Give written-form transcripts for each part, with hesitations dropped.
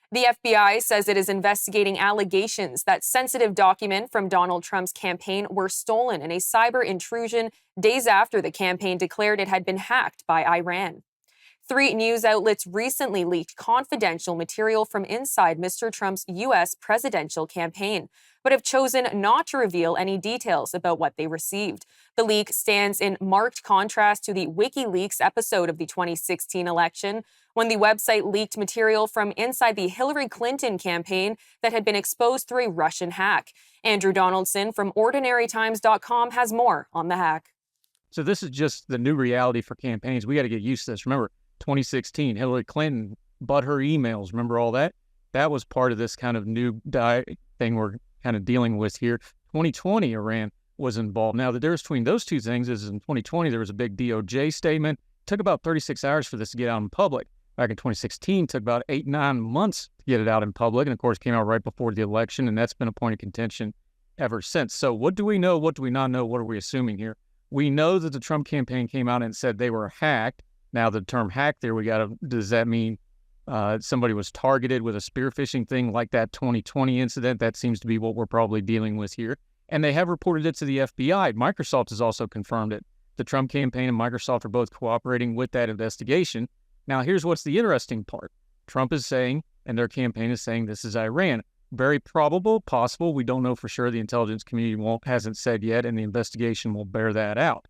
The FBI says it is investigating allegations that sensitive documents from Donald Trump's campaign were stolen in a cyber intrusion days after the campaign declared it had been hacked by Iran. Three news outlets recently leaked confidential material from inside Mr. Trump's U.S. presidential campaign, but have chosen not to reveal any details about what they received. The leak stands in marked contrast to the WikiLeaks episode of the 2016 election, when the website leaked material from inside the Hillary Clinton campaign that had been exposed through a Russian hack. Andrew Donaldson from OrdinaryTimes.com has more on the hack. So this is just the new reality for campaigns. We got to get used to this. Remember, 2016, Hillary Clinton, but her emails, remember all that? That was part of this kind of new thing we're kind of dealing with here. 2020, Iran was involved. Now, the difference between those two things is in 2020, there was a big DOJ statement. It took about 36 hours for this to get out in public. Back in 2016, it took about 8-9 months to get it out in public. And of course, came out right before the election. And that's been a point of contention ever since. So what do we know? What do we not know? What are we assuming here? We know that the Trump campaign came out and said they were hacked. Now, the term hack there, does that mean somebody was targeted with a spear phishing thing like that 2020 incident? That seems to be what we're probably dealing with here. And they have reported it to the FBI. Microsoft has also confirmed it. The Trump campaign and Microsoft are both cooperating with that investigation. Now, here's what's the interesting part. Trump is saying, and their campaign is saying, this is Iran. Very probable, possible. We don't know for sure. The intelligence community hasn't said yet, and the investigation will bear that out.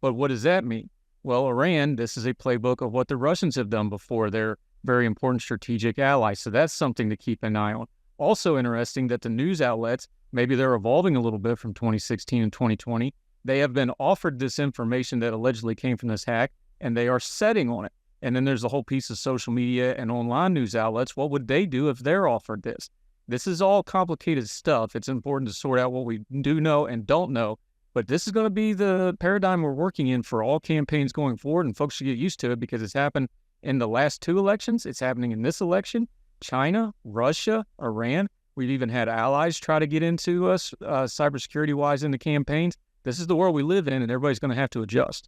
But what does that mean? Well, Iran, this is a playbook of what the Russians have done before. They're very important strategic allies. So that's something to keep an eye on. Also interesting that the news outlets, maybe they're evolving a little bit from 2016 and 2020. They have been offered this information that allegedly came from this hack, and they are setting on it. And then there's a whole piece of social media and online news outlets. What would they do if they're offered this? This is all complicated stuff. It's important to sort out what we do know and don't know. But this is going to be the paradigm we're working in for all campaigns going forward, and folks should get used to it because it's happened in the last two elections. It's happening in this election. China, Russia, Iran. We've even had allies try to get into us cybersecurity-wise in the campaigns. This is the world we live in, and everybody's going to have to adjust.